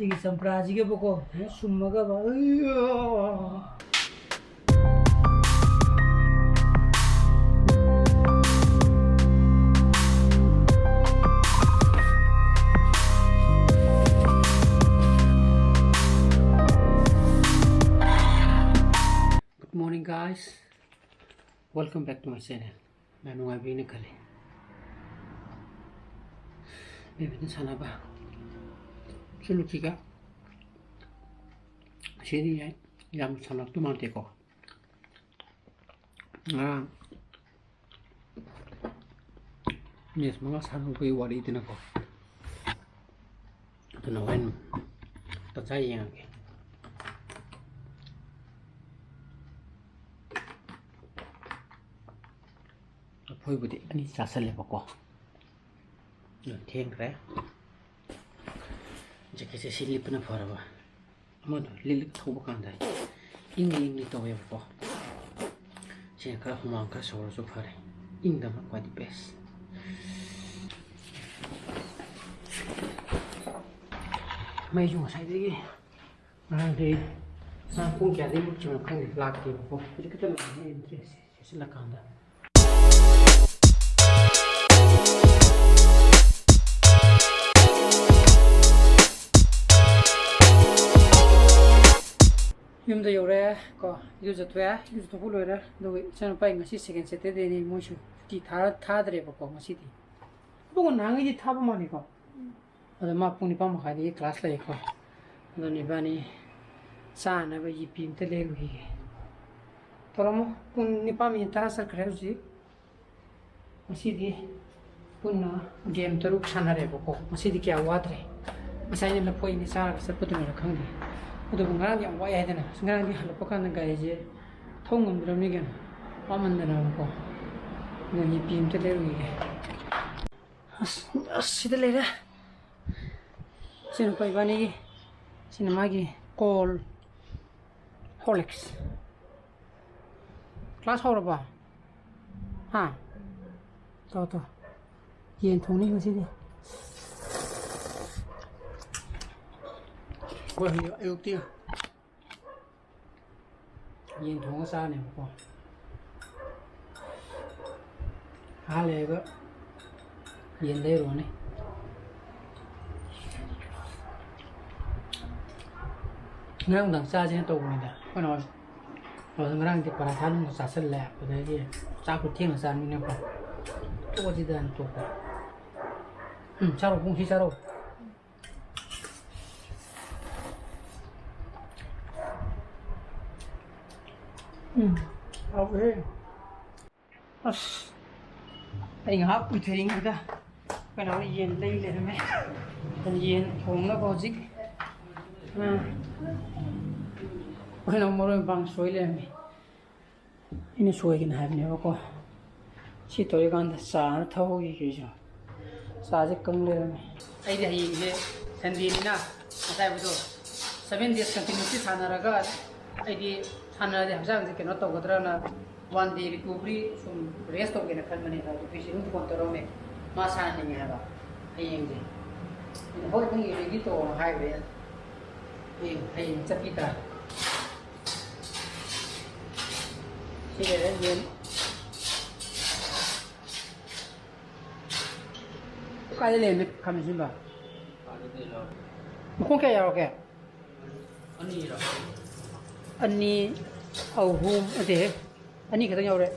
Sige sampra sige boko summaga ba Good morning guys, welcome back to my channel. Manu abi ne kale bebin sana ba sulu kiga sini ya yam sana tu mante ko yes mga sanu ko wari itina ko to na wen ta chai yang ke phoi budi ani sasale ba ko thieng re jake se silip na phara ba amad lil thoba kan dai ing ni to ya ko che ka humang ka sor so phare ing da ma kwadi best mai ju sai de de sa pung kya de mu chim khang lak ke ko ji ka ta ni interest se la kan da yum da yore ko yu za twa yu to pulo ra do chan pa ngasi second set de ni mo shu ti tha dre ba ko ngasi ti bo ko nang ji tha ba ma ni ko ada ma pung ni pa ma kha de class lai ko do ni ba ni sa na ba yi pim te le lu hi to mo pung ni pa mi tara sar khre ji ngasi di punna game taruk sana re ba ko ngasi di kya wa dre masai ni la poi ni sa sa pu tu na khang di udah bunga yang wajah itu na, sekarang di halapan kan aja, thong berapa ni kan, paman dah nak ko, ni pim tu leru ni, sida lera, sini pai bani, sini magi, call, Horlicks, kelas hor apa, ha, tahu, yen thong ni masih ni. Wah, yêu tiêu nhìn thùng xa này có há lệ cơ nhìn đây rồi này ngang đằng xa trên tàu này đã có nói rồi ngang thì para than một sát lẹ của đấy gì sao cũng thiên là sao mình nè có có gì đàn tụ sao rồi cũng sao rồi okay. Anh học bị thuyền người ta, cái đó là yên đây là mấy, còn yên không nó có gì, cái nó mới bằng suối lên mấy, ini suối cái này này có, chỉ tôi còn xả nó thâu cái gì chứ, xả chỉ căng lên mấy, đây là gì vậy, thành viên na, tại vì sao, 7 days continuously xả ra cái, đây đi Hana de hamsang je keno to gadra na 1 day recovery from rest of gena khan mane da to pisi nu kon toro me ma sa ni ha ba ayeng je ni ho thang yi gi to hai be ayeng chapita si de yen ka le me kam sin ba mo kon ke ya ro ke ani ro ani ahum ade ani khatang yaw re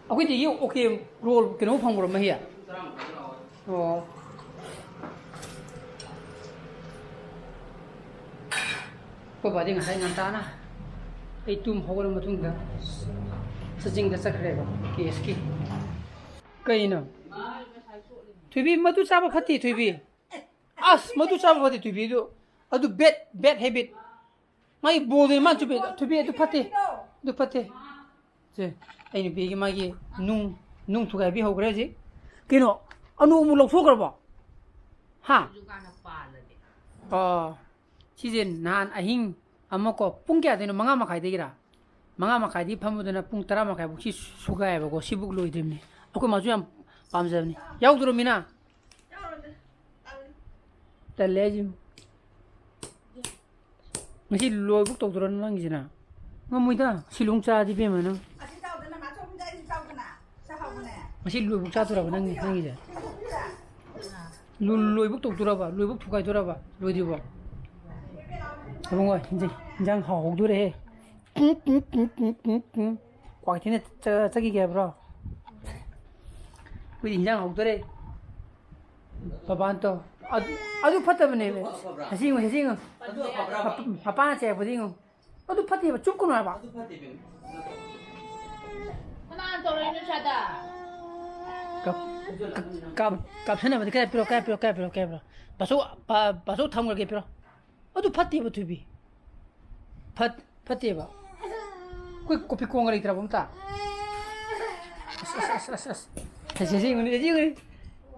akoi di yu okay roll keno phang ro ma hi oh ko ba ding hai ngan ta na ai tum ho ro ma thung da sajing da sakre ba kes ki kai na thubi ma tu sa ba khati thubi as madu chaba phati tu video adu bad habit mai bode man chupe tu be du phate je ai ni be gi magi nung thu ga bi ho gra ji kino anu mu lok thok ra ba ha 시즌 난 아힝 아먹고 뿡게 되는 망아 마카이 되기라 망아 마카이 디 파무드나 뿡 따라 마카이 혹시 수가해 보고 시북로 이름네 아그 마주야 ꯄꯥꯝꯖꯕꯅꯤ ꯌꯥꯎꯗ꯭ꯔꯣ ꯃꯤꯅ ꯇꯜꯂꯦ ꯑꯩꯁꯨ ꯉꯁꯤ ꯂꯣꯏꯕꯨꯛ ꯇꯧꯗꯣꯔ ꯅꯪꯒꯤꯁꯤꯅ ꯉꯝꯃꯣꯏꯗ 시롱 짜지 빼면은 맛이 루이북 짜더라고 낭이제 루이북 똑더라봐 루이북 두가이더라봐 루이디고 그런거 이제 인장 하오도래 꽉티네 저기 개브라 그 인장 하오도래 바반또 아주 파타버네 하싱어 바빠나 제보딩어 아주 파티에 쭉 끊어 봐 하나 더 있는 차다 갑선에 뭐 그래 필요 바소 탐을 게 필요 아주 파티에 뭐 투비 파티에 봐 그 코피 공을 있더라 봄다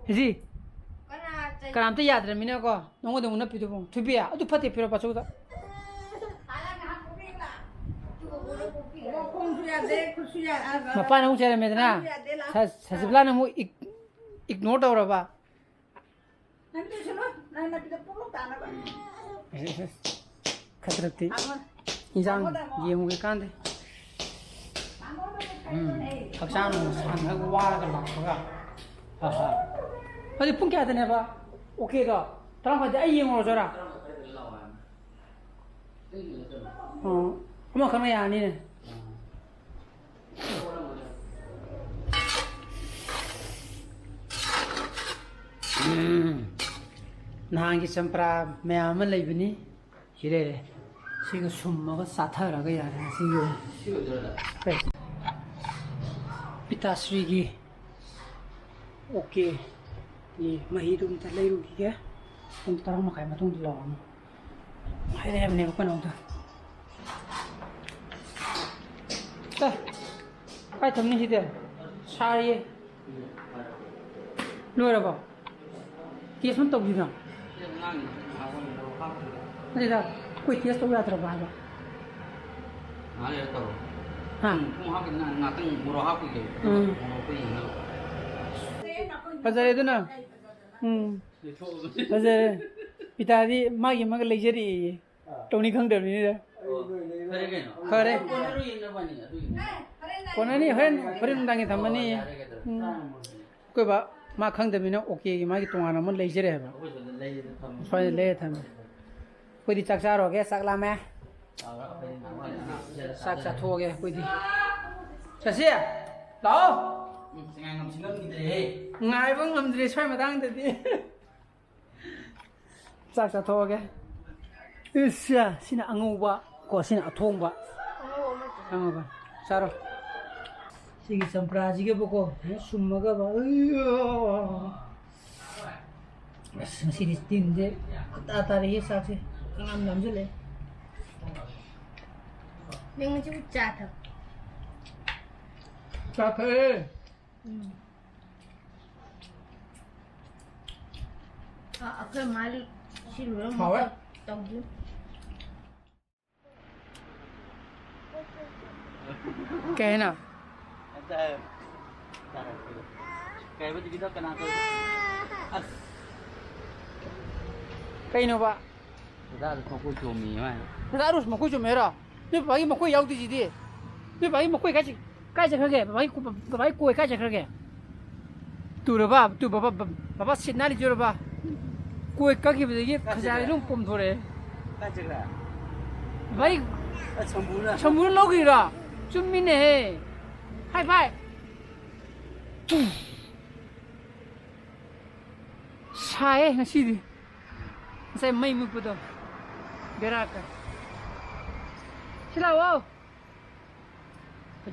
해지 그람때 야들 미네고 농어도 못 피도 봄 투비야 아주 파티에 필요 바소다 Mapana ucere medna sasibla mu ignore da ba khatrati injang yemu ke kande haksan san ha wa ga la ga ha adi pung kya dene ba okay da tram ba ai yemu ro ra ama khana ya ni ne 나한기 점프라 매암을 내비니 이래 지금 숨먹어 사타라고 야래 지금 그래 비타스리기 오케이 이 마히도 좀 달래루기게 좀 따라 먹어야 마통 들어 하이래 하면 내가 꺼놓다 자 빨리 덮는 시대 사이에 누워라 Tias não estou vivendo. Olha, tias estou a trabalhar. Olha, estou. Ah. Fazer itu na. Fazer. Pitadi magi mag leisure. Tony khang der ni de. Khare. Kona ni haren dangi thamani. Koi ba 마 강대면은 오케이 마기 동안 한번 레이저래 해봐. 소리 레이 타면. 거기 짝사로게 싹라매. 싹싹 토게 거기. 자시. 나오. 생각 감신감들이. 나이번 감들이 설마 당대디. 싹싹 토게. 으쌰 신아 앙오바 고신아 통바. 앙오바. 자로. Sige samprajiga boko summaga ba masih distin je kata tari sakse ngam ngam jele Yang macam cat. capek Aku malu siluran Mau, tahu je. kena Kayak begitu kita kena tu. kaino ba Kita harus mau cumi mah. kita harus mau kucu merah ni bagi mau kuy yaudi jadi ni bagi mau kuy kaji kerja bagi kuy kaji kerja tu ba tu bapa sinari jor ba kuy kaki begini kerja itu pom thore Kayak lah. bagi Sempurna. 전부는 너기라 준비네 하이파이 사에 하시디 saya mai mupudo beraka silawo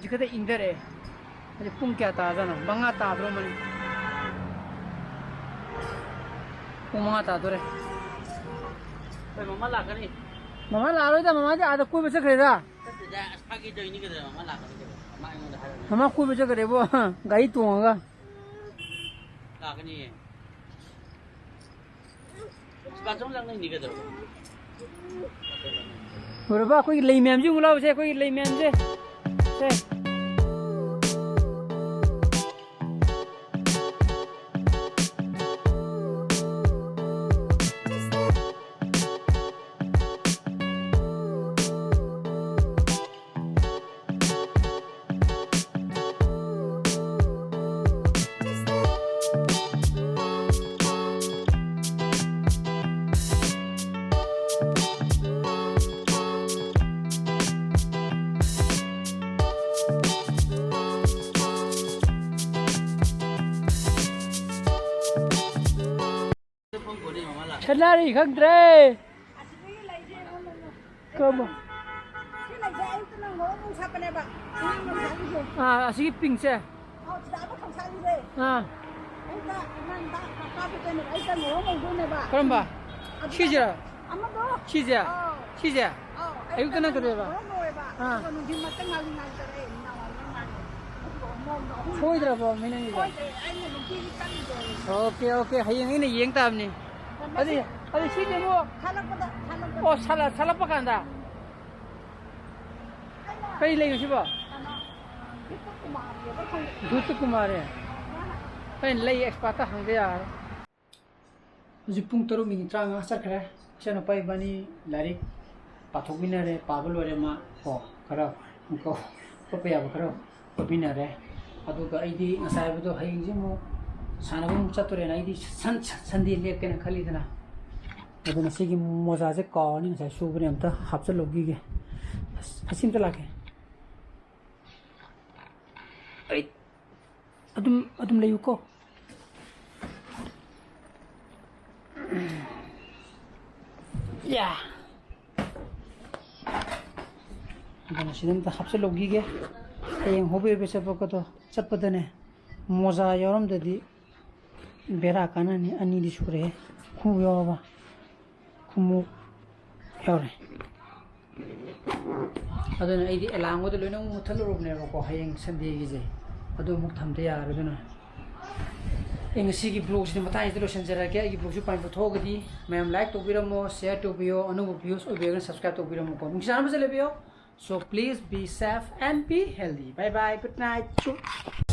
jika indere aja pung kya ta jana banga ta bro mani pung manga ta dore Mama lah kan ni. mama laro da mama ja ada koi bese kreda Pagi tu ini kita mama lah kan. Mama yang dah ada. mama koi bese kre bo gai tuanga Lah kan ni. Sebab lang ni kita. Berapa koi lei mem ju ngula se koi lei mem se Chanari khangdre. Come. Ah, asigi pink se. Ah. Karamba. Chizira. Chizia. Chizia. Ayu kana kadeba. Ah. Thôi rồi mình này ok hayang ini yeng tam ni adi si je mo oh salah pakanda kai lagi si ba Dut Kumar ya kai lagi expert hang ya jipung taru mi tranga sar khara chana pai bani larik pathok binare pabal ware ma ko khara ko pa ba khara ko binare aduga aidi ngasai budo haying jimu sanabum chature na aidi sandi lekena khalidana aduna sigi moza je ko ni ngasai subri amta hapsa logi ge hasim ta lake ai adum layu ko ya aduna sidam ta hapsa logi ge hayang hobe be sapako चप्पदने मोजा योरम ददी बेरा कानानी अनि दि सुरे खु योबा खुमु योरे अदन आइदि एलांगो दे लोइना मुथल रोबने को हायंग Sunday गिजे अदो मुक थमते यार दना इंगसी की ब्लॉग से मताई दे लोशन जरा के की ब्लॉग से पाइन फोटोगदी मैम लाइक तो बिरमो शेयर तो बियो अनुभव व्यूज और बेगन सब्सक्राइब तो बिरमो को मुझे बजे labio so please be safe and be healthy bye bye good night